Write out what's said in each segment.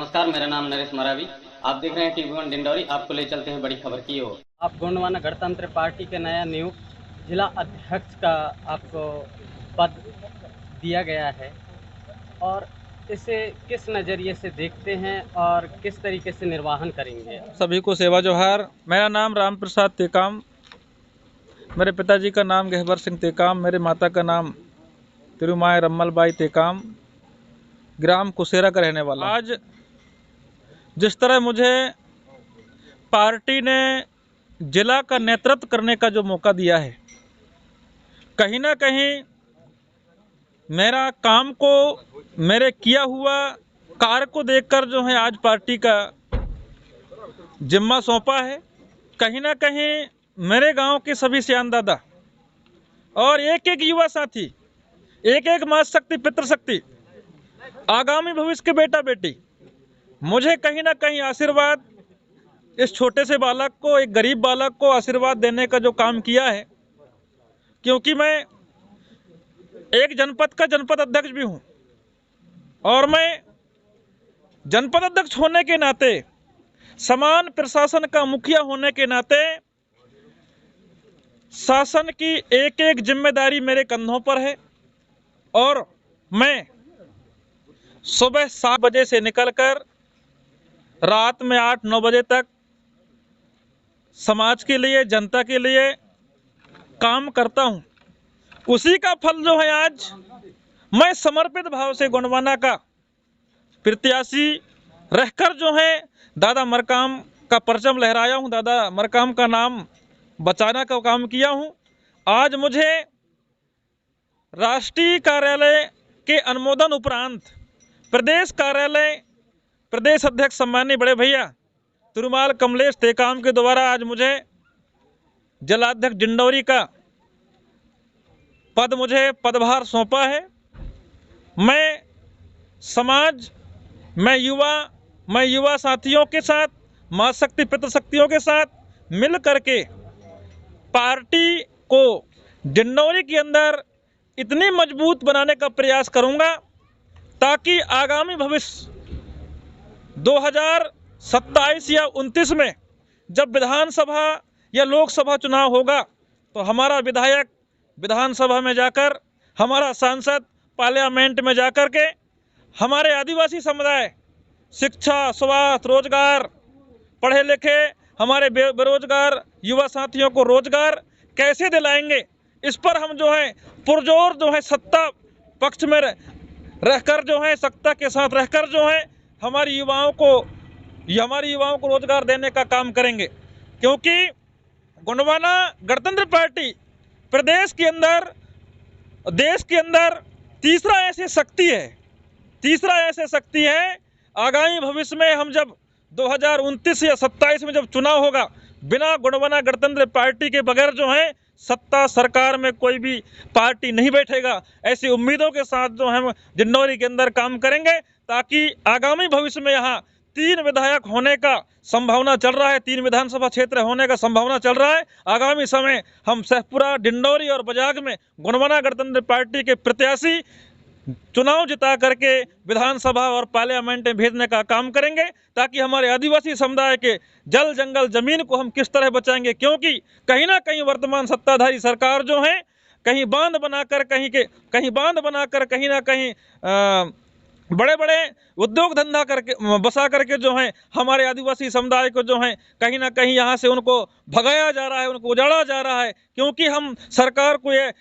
नमस्कार, मेरा नाम नरेश मरावी। आप देख रहे हैं टीवी 1 डिंडौरी। आपको ले चलते हैं बड़ी खबर की ओर। आप गोंडवाना गणतंत्र पार्टी के नया नियुक्त जिला अध्यक्ष का आपको पद दिया गया है और इसे किस नज़रिए से देखते हैं और किस तरीके से निर्वाहन करेंगे? सभी को सेवा जोहार। मेरा नाम राम प्रसाद टेकाम, मेरे पिताजी का नाम गहबर सिंह टेकाम, मेरे माता का नाम तिरुमाई रम्मलबाई टेकाम, ग्राम कुसेरा का रहने वाला। आज जिस तरह मुझे पार्टी ने जिला का नेतृत्व करने का जो मौका दिया है, कहीं ना कहीं मेरा काम को, मेरे किया हुआ कार्य को देखकर जो है आज पार्टी का जिम्मा सौंपा है। कहीं ना कहीं मेरे गांव के सभी सियान दादा और एक एक युवा साथी, एक एक माता शक्ति, पितृशक्ति, आगामी भविष्य के बेटा बेटी मुझे कहीं ना कहीं आशीर्वाद, इस छोटे से बालक को, एक गरीब बालक को आशीर्वाद देने का जो काम किया है, क्योंकि मैं एक जनपद का जनपद अध्यक्ष भी हूं और मैं जनपद अध्यक्ष होने के नाते, समान प्रशासन का मुखिया होने के नाते शासन की एक एक जिम्मेदारी मेरे कंधों पर है और मैं सुबह 7 बजे से निकलकर रात में 8-9 बजे तक समाज के लिए, जनता के लिए काम करता हूं। उसी का फल जो है आज मैं समर्पित भाव से गोंडवाना का प्रत्याशी रहकर जो है दादा मरकाम का परचम लहराया हूं, दादा मरकाम का नाम बचाना का काम किया हूं। आज मुझे राष्ट्रीय कार्यालय के अनुमोदन उपरांत प्रदेश कार्यालय, प्रदेश अध्यक्ष सम्माननीय बड़े भैया तिरुमाल कमलेश टेकाम के द्वारा आज मुझे जिलाध्यक्ष डिंडौरी का पद, मुझे पदभार सौंपा है। मैं समाज, मैं युवा साथियों के साथ, मां शक्ति, पितृशक्तियों के साथ मिल करके पार्टी को डिंडौरी के अंदर इतनी मजबूत बनाने का प्रयास करूंगा ताकि आगामी भविष्य 2027 या 29 में जब विधानसभा या लोकसभा चुनाव होगा तो हमारा विधायक विधानसभा में जाकर, हमारा सांसद पार्लियामेंट में जाकर के हमारे आदिवासी समुदाय शिक्षा, स्वास्थ्य, रोजगार, पढ़े लिखे हमारे बेरोजगार युवा साथियों को रोजगार कैसे दिलाएंगे, इस पर हम जो है पुरजोर जो है सत्ता पक्ष में रहकर जो है, सत्ता के साथ रहकर जो है हमारे युवाओं को रोजगार देने का काम करेंगे। क्योंकि गोंडवाना गणतंत्र पार्टी प्रदेश के अंदर, देश के अंदर तीसरा ऐसे शक्ति है। आगामी भविष्य में हम जब 2029 या 27 में जब चुनाव होगा, बिना गोंडवाना गणतंत्र पार्टी के बगैर जो है सत्ता सरकार में कोई भी पार्टी नहीं बैठेगा। ऐसी उम्मीदों के साथ जो हम डिंडौरी के अंदर काम करेंगे ताकि आगामी भविष्य में यहाँ 3 विधायक होने का संभावना चल रहा है, 3 विधानसभा क्षेत्र होने का संभावना चल रहा है। आगामी समय हम सहपुरा, डिंडौरी और बजाग में गोंडवाना गणतंत्र पार्टी के प्रत्याशी चुनाव जिता करके विधानसभा और पार्लियामेंट में भेजने का काम करेंगे ताकि हमारे आदिवासी समुदाय के जल, जंगल, जमीन को हम किस तरह बचाएंगे। क्योंकि कहीं ना कहीं वर्तमान सत्ताधारी सरकार जो है कहीं बांध बनाकर, कहीं ना कहीं बड़े बड़े उद्योग धंधा करके बसा करके जो है हमारे आदिवासी समुदाय को जो है कहीं ना कहीं यहाँ से उनको भगाया जा रहा है, उनको उजाड़ा जा रहा है। क्योंकि हम सरकार को ये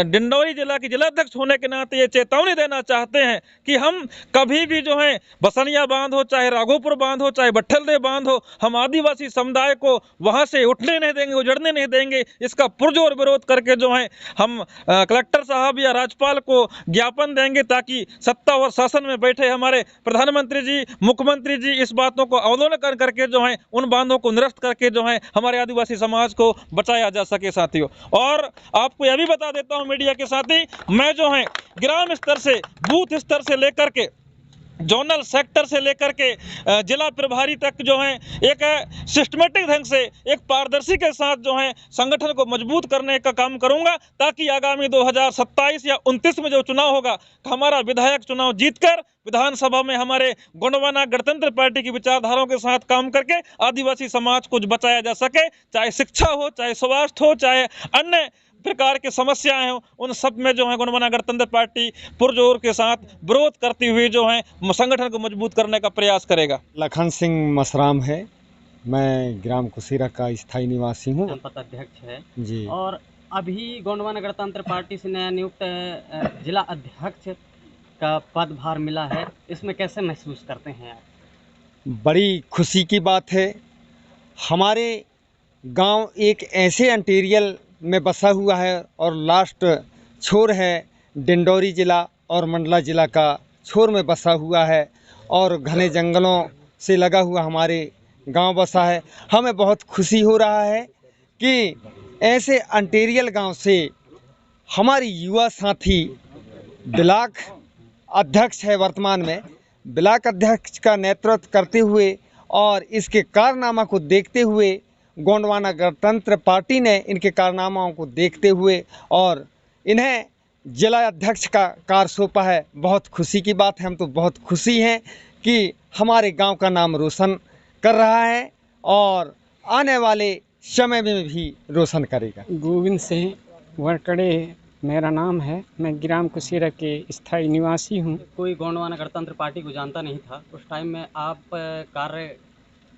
डिंडौरी जिला की जिलाध्यक्ष होने के नाते ये चेतावनी देना चाहते हैं कि हम कभी भी जो है बसनिया बांध हो, चाहे राघोपुर बांध हो, चाहे बट्ठलदेव बांध हो, हम आदिवासी समुदाय को वहाँ से उठने नहीं देंगे, उजड़ने नहीं देंगे। इसका पुरजोर विरोध करके जो है हम कलेक्टर साहब या राज्यपाल को ज्ञापन देंगे ताकि सत्ता और शासन में बैठे हमारे प्रधानमंत्री जी, मुख्यमंत्री जी इस बातों को अवलोकन करके जो है उन बांधों को निरस्त करके जो है हमारे आदिवासी समाज को बचाया जा सके। साथियों, और आपको यह भी बता देता हूं मीडिया के साथी, मैं जो है ग्राम स्तर से, बूथ स्तर से लेकर के जोनल सेक्टर से लेकर के जिला प्रभारी तक जो है एक सिस्टमेटिक ढंग से एक पारदर्शी के साथ जो है संगठन को मजबूत करने का काम करूंगा, ताकि आगामी 2027 या 29 में जो चुनाव होगा, हमारा विधायक चुनाव जीतकर विधानसभा में हमारे गोंडवाना गणतंत्र पार्टी की विचारधाराओं के साथ काम करके आदिवासी समाज को बचाया जा सके। चाहे शिक्षा हो, चाहे स्वास्थ्य हो, चाहे अन्य प्रकार की समस्याएं हो, उन सब में जो है गोंडवाना गणतंत्र पार्टी पुरजोर के साथ विरोध करती हुई जो है संगठन को मजबूत करने का प्रयास करेगा। लखन सिंह मसराम है, मैं ग्राम कुसीरा का स्थायी निवासी हूँ। जनपद अध्यक्ष है जी। और अभी गोंडवाना गणतंत्र पार्टी से नया नियुक्त जिला अध्यक्ष का पदभार मिला है, इसमें कैसे महसूस करते हैं आप? बड़ी खुशी की बात है। हमारे गांव एक ऐसे इंटीरियल में बसा हुआ है और लास्ट छोर है डिंडौरी जिला और मंडला जिला का छोर में बसा हुआ है और घने जंगलों से लगा हुआ हमारे गांव बसा है। हमें बहुत खुशी हो रहा है कि ऐसे इंटीरियल गांव से हमारी युवा साथी ब्लॉक अध्यक्ष है, वर्तमान में ब्लॉक अध्यक्ष का नेतृत्व करते हुए और इसके कारनामा को देखते हुए गोंडवाना गणतंत्र पार्टी ने इनके कारनामाओं को देखते हुए और इन्हें जिला अध्यक्ष का कार्य सौंपा है। बहुत खुशी की बात है। हम तो बहुत खुशी हैं कि हमारे गांव का नाम रोशन कर रहा है और आने वाले समय में भी रोशन करेगा। गोविंद सिंह वरकड़े मेरा नाम है, मैं ग्राम कुसीरा के स्थायी निवासी हूँ। कोई गोंडवाना गणतंत्र पार्टी को जानता नहीं था, उस टाइम में आप कार्य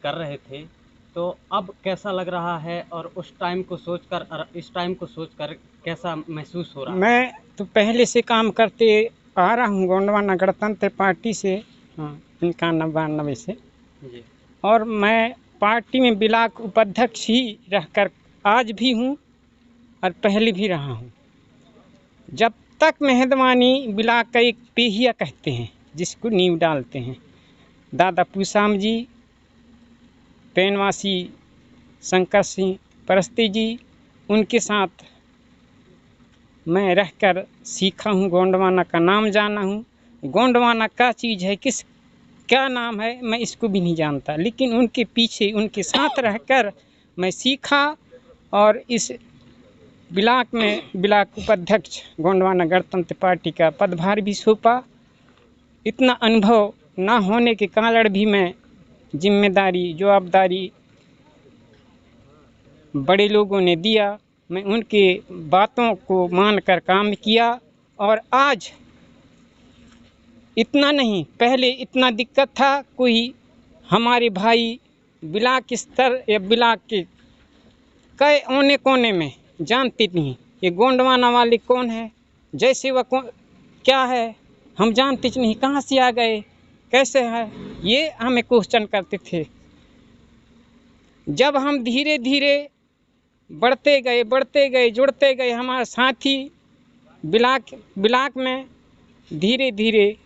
कर रहे थे, तो अब कैसा लग रहा है और उस टाइम को सोचकर और इस टाइम को सोचकर कैसा महसूस हो रहा है? मैं तो पहले से काम करते आ रहा हूँ गोंडवाना गणतंत्र पार्टी से, हाँ 91 से जी। और मैं पार्टी में ब्लॉक उपाध्यक्ष ही रहकर आज भी हूँ और पहले भी रहा हूँ। जब तक मेहदवानी ब्लॉक का एक पेहिया कहते हैं जिसको नींव डालते हैं, दादा पूसाम जी, पेनवासी शंकर सिंह परस्ती जी, उनके साथ मैं रहकर सीखा हूँ, गोंडवाना का नाम जाना हूँ। गोंडवाना क्या चीज़ है, क्या नाम है, मैं इसको भी नहीं जानता, लेकिन उनके पीछे उनके साथ रहकर मैं सीखा और इस ब्लॉक में ब्लॉक उपाध्यक्ष गोंडवाना गणतंत्र पार्टी का पदभार भी सौंपा। इतना अनुभव ना होने के कारण भी मैं जिम्मेदारी जवाबदारी बड़े लोगों ने दिया, मैं उनके बातों को मानकर काम किया और आज इतना नहीं, पहले इतना दिक्कत था, कोई हमारे भाई ब्लॉक स्तर या ब्लॉक के कई औने कोने में जानते नहीं ये गोंडवाना वाले कौन है, जैसे वह क्या है, हम जानते नहीं, कहाँ से आ गए, कैसे है, ये हमें क्वेश्चन करते थे। जब हम धीरे धीरे बढ़ते गए जुड़ते गए, हमारे साथी ब्लॉक में धीरे धीरे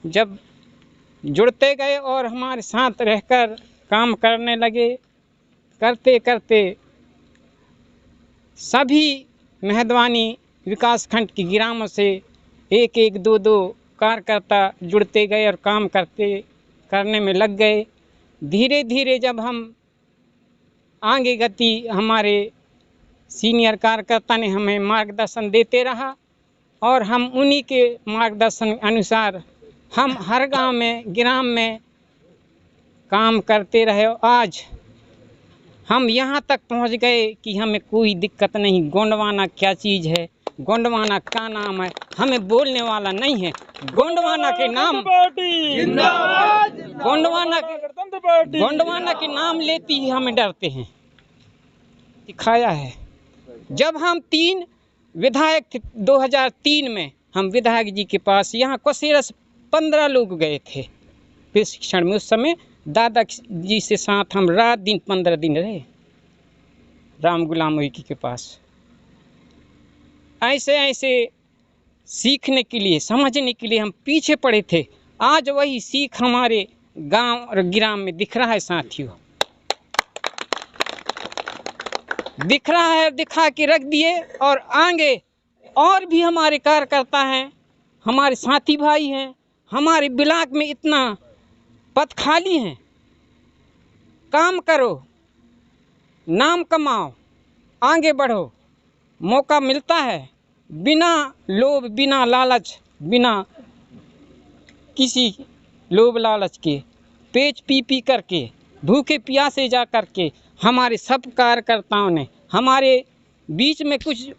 जब जुड़ते गए और हमारे साथ रहकर काम करने लगे, करते करते सभी मेहदवानी विकास खंड के ग्रामों से एक एक दो दो कार्यकर्ता जुड़ते गए और काम करने में लग गए। धीरे धीरे जब हम आगे गति, हमारे सीनियर कार्यकर्ता ने हमें मार्गदर्शन देते रहा और हम उन्हीं के मार्गदर्शन अनुसार हम हर गांव में ग्राम में काम करते रहे। आज हम यहाँ तक पहुँच गए कि हमें कोई दिक्कत नहीं। गोंडवाना क्या चीज़ है, गोंडवाना का नाम है, हमें बोलने वाला नहीं है। गोंडवाना के नाम गोंडवाना के नाम लेते ही हमें डरते हैं, दिखाया है। जब हम 3 विधायक थे 2003 में, हम विधायक जी के पास यहाँ कुसेरा से 15 लोग गए थे प्रशिक्षण में। उस समय दादा जी से साथ हम रात दिन 15 दिन रहे राम गुलाम विकी के पास। ऐसे ऐसे सीखने के लिए, समझने के लिए हम पीछे पड़े थे। आज वही सीख हमारे गांव और ग्राम में दिख रहा है साथियों, दिख रहा है, दिखा के रख दिए। और आगे और भी हमारे कार्यकर्ता हैं, हमारे साथी भाई हैं, हमारे ब्लॉक में इतना पद खाली हैं, काम करो, नाम कमाओ, आगे बढ़ो, मौका मिलता है। बिना लोभ, बिना लालच, बिना किसी लोभ लालच के, पेच पी पी करके, भूखे प्यासे जा करके हमारे सब कार्यकर्ताओं ने हमारे बीच में कुछ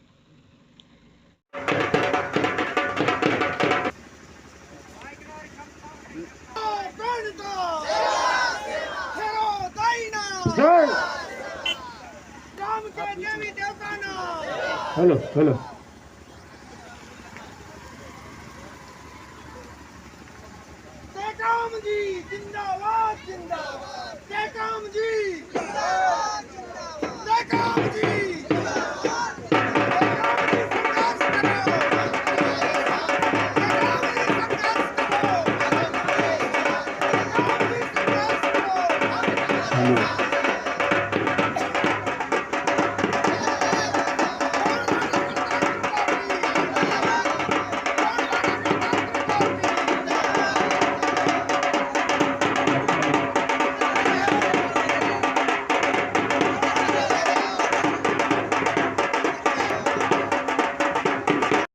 हेलो हेलो टेकाम जी जिंदाबाद जिंदाबाद टेकाम जी जिंदाबाद जिंदाबाद टेकाम जी